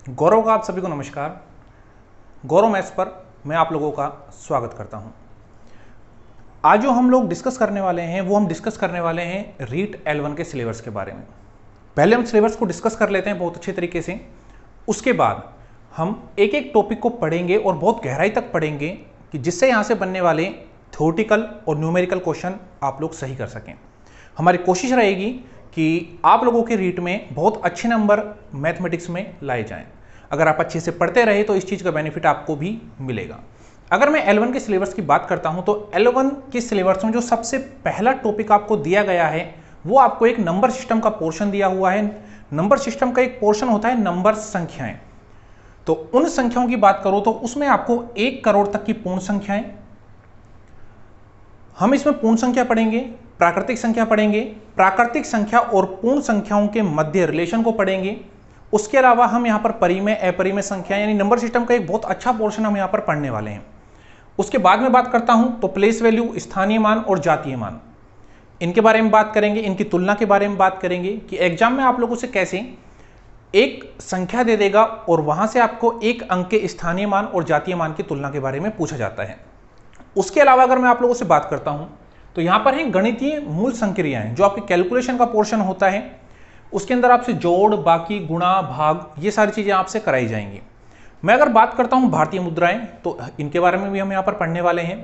गौरव का आप सभी को नमस्कार। गौरव मैथ्स पर मैं आप लोगों का स्वागत करता हूं। आज जो हम लोग डिस्कस करने वाले हैं वो हम डिस्कस करने वाले हैं रीट L1 के सिलेबस के बारे में। पहले हम सिलेबस को डिस्कस कर लेते हैं बहुत अच्छे तरीके से, उसके बाद हम एक एक टॉपिक को पढ़ेंगे और बहुत गहराई तक पढ़ेंगे कि जिससे यहाँ से बनने वाले थ्योरेटिकल और न्यूमेरिकल क्वेश्चन आप लोग सही कर सकें। हमारी कोशिश रहेगी कि आप लोगों के रीट में बहुत अच्छे नंबर मैथमेटिक्स में लाए जाएं। अगर आप अच्छे से पढ़ते रहे तो इस चीज़ का बेनिफिट आपको भी मिलेगा। अगर मैं L1 के सिलेबस की बात करता हूं तो L1 के सिलेबस में जो सबसे पहला टॉपिक आपको दिया गया है वो आपको एक नंबर सिस्टम का पोर्शन दिया हुआ है। नंबर सिस्टम का एक पोर्शन होता है नंबर संख्याएं। तो उन संख्याओं की बात करो तो उसमें आपको 1 करोड़ तक की पूर्ण संख्याएं, हम इसमें पूर्ण संख्या पढ़ेंगे, प्राकृतिक संख्या पढ़ेंगे, प्राकृतिक संख्या और पूर्ण संख्याओं के मध्य रिलेशन को पढ़ेंगे। उसके अलावा हम यहाँ पर परिमेय अपरिमेय संख्या यानी नंबर सिस्टम का एक बहुत अच्छा पोर्शन हम यहाँ पर पढ़ने वाले हैं। उसके बाद में बात करता हूं तो प्लेस वैल्यू, स्थानीय मान और जातीय मान, इनके बारे में बात करेंगे, इनकी तुलना के बारे में बात करेंगे कि एग्जाम में आप लोगों से कैसे एक संख्या दे देगा और वहां से आपको एक अंक के स्थानीय मान और जातीय मान की तुलना के बारे में पूछा जाता है। उसके अलावा अगर मैं आप लोगों से बात करता हूं तो यहां पर है गणितीय मूल संक्रियाएं, जो आपके कैलकुलेशन का पोर्शन होता है। उसके अंदर आपसे जोड़, बाकी, गुणा, भाग, ये सारी चीजें आपसे कराई जाएंगी। मैं अगर बात करता हूं भारतीय मुद्राएं तो इनके बारे में भी हम यहां पर पढ़ने वाले हैं।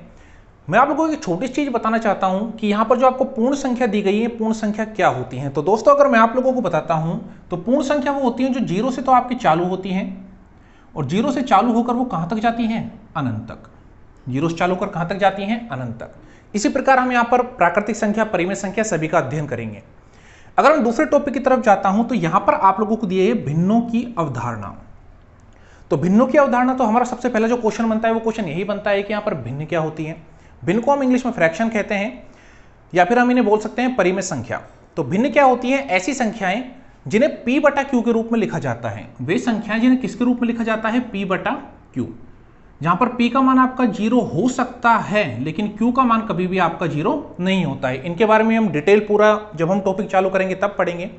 मैं आप लोगों को एक छोटी चीज बताना चाहता हूं कि यहां पर जो आपको पूर्ण संख्या दी गई है, पूर्ण संख्या क्या होती है। तो दोस्तों अगर मैं आप लोगों को बताता हूं तो पूर्ण संख्या वो होती है जो जीरो से तो आपकी चालू होती है और जीरो से चालू होकर वो कहां तक जाती है, अनंत तक। जीरो से चालू होकर कहां तक जाती है, अनंत तक। इसी प्रकार हम यहां पर प्राकृतिक संख्या, परिमेय संख्या सभी का अध्ययन करेंगे। अगर मैं दूसरे टॉपिक की तरफ जाता हूं तो यहां पर आप लोगों को दिए है भिन्नों की अवधारणा। तो भिन्नों की अवधारणा, तो हमारा सबसे पहला जो क्वेश्चन बनता है वो क्वेश्चन यही बनता है कि यहां पर भिन्न क्या होती है। भिन्न को हम इंग्लिश में फ्रैक्शन कहते हैं या फिर हम इन्हें बोल सकते हैं परिमेय संख्या। तो भिन्न क्या होती है, ऐसी संख्याएं जिन्हें P/Q के रूप में लिखा जाता है। वे संख्याएं जिन्हें किसके रूप में लिखा जाता है, P/Q। जहां पर P का मान आपका 0 हो सकता है लेकिन Q का मान कभी भी आपका 0 नहीं होता है। इनके बारे में हम डिटेल पूरा जब हम टॉपिक चालू करेंगे तब पढ़ेंगे।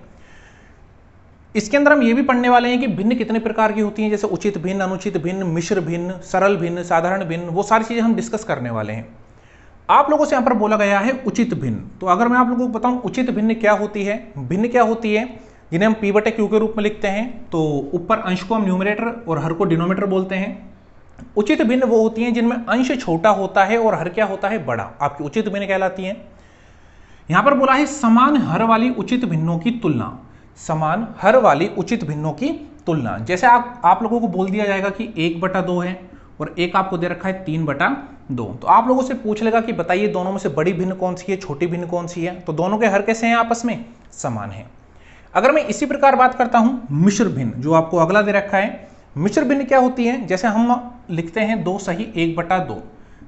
इसके अंदर हम ये भी पढ़ने वाले हैं कि भिन्न कितने प्रकार की होती हैं, जैसे उचित भिन्न, अनुचित भिन्न, मिश्र भिन्न, सरल भिन्न, साधारण भिन्न, वो सारी चीजें हम डिस्कस करने वाले हैं। आप लोगों से यहां पर बोला गया है उचित भिन्न। तो अगर मैं आप लोगों को बताऊं उचित भिन्न क्या होती है, भिन्न क्या होती है जिन्हें हम P/Q के रूप में लिखते हैं। तो ऊपर अंश को हम न्यूमरेटर और हर को डिनोमिनेटर बोलते हैं। उचित भिन्न वो होती हैं जिनमें अंश छोटा होता है और हर क्या होता है, बड़ा, आपकी उचित भिन्न कहलाती है। यहां पर बोला है समान हर वाली उचित भिन्नों की तुलना। समान हर वाली उचित भिन्नों की तुलना, जैसे आप लोगों को बोल दिया जाएगा कि 1/2 है और एक आपको दे रखा है 3/2। तो आप लोगों से पूछ लेगा कि बताइए दोनों में से बड़ी भिन्न कौन सी है, छोटी भिन्न कौन सी है। तो दोनों के हर कैसे हैं, आपस में समान है। अगर मैं इसी प्रकार बात करता हूं मिश्र भिन्न, जो आपको अगला दे रखा है, मिश्र भिन्न क्या होती है, जैसे हम लिखते हैं 2 सही 1/2,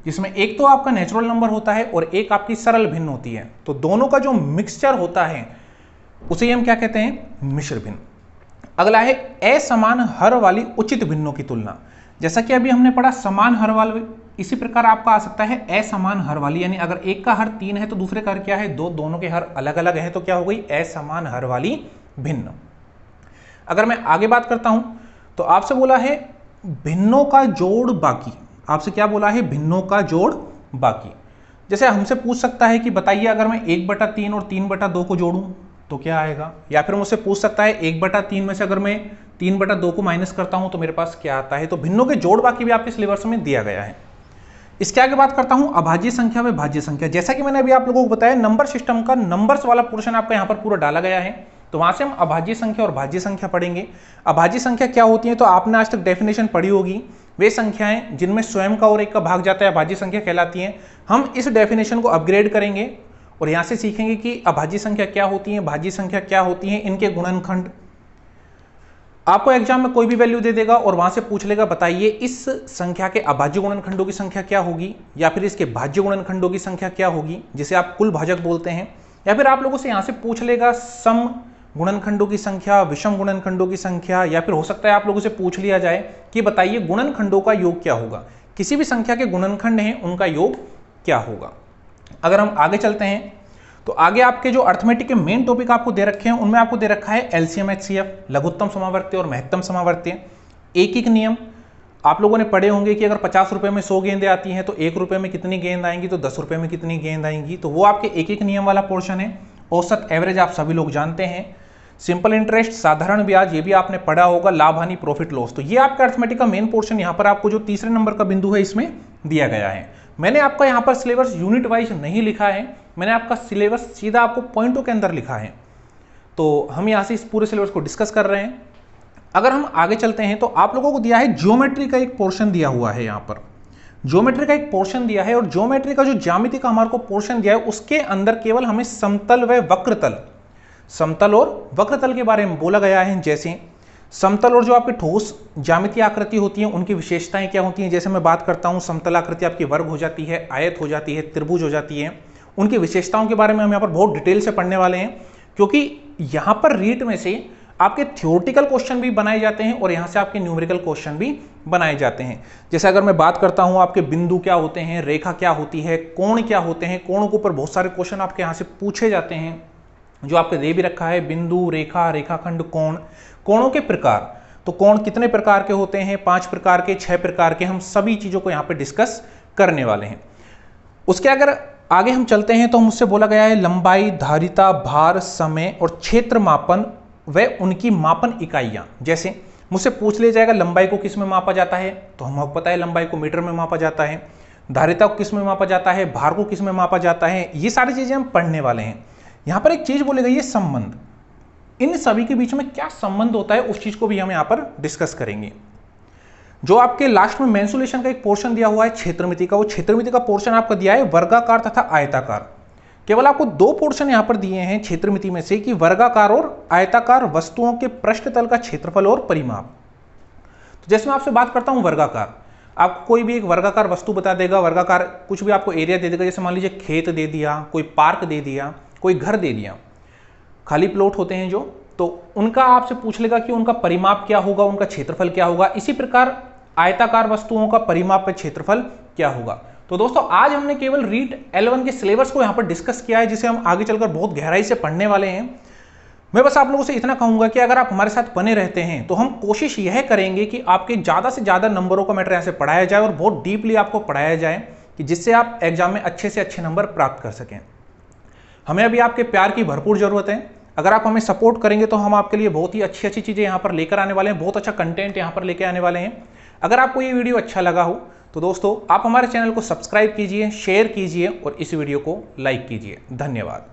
जिसमें एक तो आपका नेचुरल नंबर होता है और एक आपकी सरल भिन्न होती है। तो दोनों का जो मिक्सचर होता है उसे हम क्या कहते हैं, मिश्र भिन्न। अगला है असमान हर वाली उचित भिन्नों की तुलना। जैसा कि अभी हमने पढ़ा समान हर वाली, इसी प्रकार आपका आ सकता है असमान हर वाली, यानी अगर एक का हर 3 है तो दूसरे का हर क्या है, 2, दोनों के हर अलग अलग है तो क्या हो गई, असमान हर वाली भिन्न। अगर मैं आगे बात करता हूं तो आपसे बोला है भिन्नों का जोड़ बाकी। आपसे क्या बोला है, भिन्नों का जोड़ बाकी। जैसे हमसे पूछ सकता है कि बताइए अगर मैं 1/3 और 3/2 को जोड़ूं तो क्या आएगा, या फिर मुझसे पूछ सकता है 1/3 में से अगर मैं 3/2 को माइनस करता हूं तो मेरे पास क्या आता है। तो भिन्नों के जोड़ बाकी भी आपके सिलेबस में दिया गया है। इसके आगे बात करता हूं अभाज्य संख्या व भाज्य संख्या। जैसा कि मैंने अभी आप लोगों को बताया नंबर सिस्टम का नंबर्स वाला पोर्शन आपका यहां पर पूरा डाला गया है। तो वहां से हम अभाज्य संख्या और भाज्य संख्या पढ़ेंगे। अभाज्य संख्या क्या होती है, तो आपने आज तक डेफिनेशन पढ़ी होगी। वे संख्याएं जिनमें स्वयं का और एक का भाग जाता है अभाज्य संख्या कहलाती हैं। हम इस डेफिनेशन को अपग्रेड करेंगे और यहां से सीखेंगे कि अभाज्य संख्या क्या होती है, भाज्य संख्या क्या होती है, इनके गुणनखंड। आपको एग्जाम में कोई भी वैल्यू दे देगा और वहां से पूछ लेगा बताइए इस संख्या के अभाज्य गुणनखंडों की संख्या क्या होगी, या फिर इसके भाज्य गुणनखंडों की संख्या क्या होगी, जिसे आप कुल भाजक बोलते हैं। या फिर आप लोगों से यहां से पूछ लेगा सम गुणनखंडों की संख्या, विषम गुणनखंडों की संख्या, या फिर हो सकता है आप लोगों से पूछ लिया जाए कि बताइए गुणनखंडों का योग क्या होगा। किसी भी संख्या के गुणनखंड हैं उनका योग क्या होगा। अगर हम आगे चलते हैं तो आगे आपके जो अर्थमेटिक के मेन टॉपिक आपको दे रखे हैं उनमें आपको दे रखा है एलसीएम एचसीएफ, लघुत्तम समावर्ती और महत्तम समावर्ती। एक एक नियम आप लोगों ने पढ़े होंगे कि अगर 50 रुपए में 100 गेंदें आती हैं तो 1 रुपए में कितनी गेंद आएंगी, तो 10 रुपए में कितनी गेंद आएंगी। तो वो आपके एक एक नियम वाला पोर्शन है। औसत एवरेज आप सभी लोग जानते हैं। सिंपल इंटरेस्ट, साधारण ब्याज, ये भी आपने पढ़ा होगा। लाभ हानि, प्रॉफिट लॉस, तो ये आपका अर्थमेटिक का मेन पोर्शन यहाँ पर आपको जो तीसरे नंबर का बिंदु है इसमें दिया गया है। मैंने आपका यहाँ पर सिलेबस यूनिट वाइज नहीं लिखा है, मैंने आपका सिलेबस सीधा आपको पॉइंटों के अंदर लिखा है। तो हम यहाँ से इस पूरे सिलेबस को डिस्कस कर रहे हैं। अगर हम आगे चलते हैं तो आप लोगों को दिया है ज्योमेट्री का एक पोर्शन दिया हुआ है। यहाँ पर ज्योमेट्री का एक पोर्शन दिया है और ज्योमेट्री का जो ज्यामिति का हमारे को पोर्शन दिया है उसके अंदर केवल हमें समतल व वक्रतल, समतल और वक्रतल के बारे में बोला गया है। जैसे समतल और जो आपके ठोस ज्यामितीय आकृति होती है उनकी विशेषताएं क्या होती हैं। जैसे मैं बात करता हूं समतल आकृति आपकी वर्ग हो जाती है, आयत हो जाती है, त्रिभुज हो जाती है। उनकी विशेषताओं के बारे में हम यहाँ पर बहुत डिटेल से पढ़ने वाले हैं, क्योंकि यहाँ पर रीट में से आपके थ्योरेटिकल क्वेश्चन भी बनाए जाते हैं और यहाँ से आपके न्यूमेरिकल क्वेश्चन भी बनाए जाते हैं। जैसे अगर मैं बात करता हूँ आपके बिंदु क्या होते हैं, रेखा क्या होती है, कोण क्या होते हैं, कोण के ऊपर बहुत सारे क्वेश्चन आपके यहाँ से पूछे जाते हैं जो आपके दे भी रखा है। बिंदु, रेखा, रेखाखंड, कोण, कोणों के प्रकार, तो कोण कितने प्रकार के होते हैं, 5 प्रकार के, 6 प्रकार के, हम सभी चीजों को यहाँ पे डिस्कस करने वाले हैं। उसके अगर आगे हम चलते हैं तो मुझसे बोला गया है लंबाई, धारिता, भार, समय और क्षेत्र मापन व उनकी मापन इकाइयां। जैसे मुझसे पूछ लिया जाएगा लंबाई को किस में मापा जाता है, तो हमको पता है लंबाई को मीटर में मापा जाता है। धारिता को किस में मापा जाता है, भार को किस में मापा जाता है, ये सारी चीजें हम पढ़ने वाले हैं। यहां पर एक चीज बोली गई है संबंध, इन सभी के बीच में क्या संबंध होता है उस चीज को भी हम यहां पर डिस्कस करेंगे। जो आपके लास्ट में मेंसुलेशन का एक पोर्शन दिया हुआ है क्षेत्रमिति का, वो क्षेत्रमिति का पोर्शन आपका दिया है वर्गाकार तथा आयताकार। केवल आपको 2 पोर्शन यहां पर दिए हैं क्षेत्रमिति में से कि वर्गाकार और आयताकार वस्तुओं के पृष्ठतल का क्षेत्रफल और परिमाप। तो जैसे मैं आपसे बात करता हूं वर्गाकार, आपको कोई भी एक वर्गाकार वस्तु बता देगा, वर्गाकार कुछ भी आपको एरिया दे देगा। जैसे मान लीजिए खेत दे दिया, कोई पार्क दे दिया, कोई घर दे दिया, खाली प्लॉट होते हैं जो, तो उनका आपसे पूछ लेगा कि उनका परिमाप क्या होगा, उनका क्षेत्रफल क्या होगा। इसी प्रकार आयताकार वस्तुओं का परिमाप व क्षेत्रफल क्या होगा। तो दोस्तों आज हमने केवल रीट L1 के सिलेबस को यहां पर डिस्कस किया है, जिसे हम आगे चलकर बहुत गहराई से पढ़ने वाले हैं। मैं बस आप लोगों से इतना कहूंगा कि अगर आप हमारे साथ बने रहते हैं तो हम कोशिश यह करेंगे कि आपके ज्यादा से ज्यादा नंबरों का मैटर यहां से पढ़ाया जाए और बहुत डीपली आपको पढ़ाया जाए कि जिससे आप एग्जाम में अच्छे से अच्छे नंबर प्राप्त कर सकें। हमें अभी आपके प्यार की भरपूर जरूरत है। अगर आप हमें सपोर्ट करेंगे तो हम आपके लिए बहुत ही अच्छी अच्छी चीजें यहां पर लेकर आने वाले हैं, बहुत अच्छा कंटेंट यहां पर लेकर आने वाले हैं। अगर आपको ये वीडियो अच्छा लगा हो तो दोस्तों आप हमारे चैनल को सब्सक्राइब कीजिए, शेयर कीजिए और इस वीडियो को लाइक कीजिए। धन्यवाद।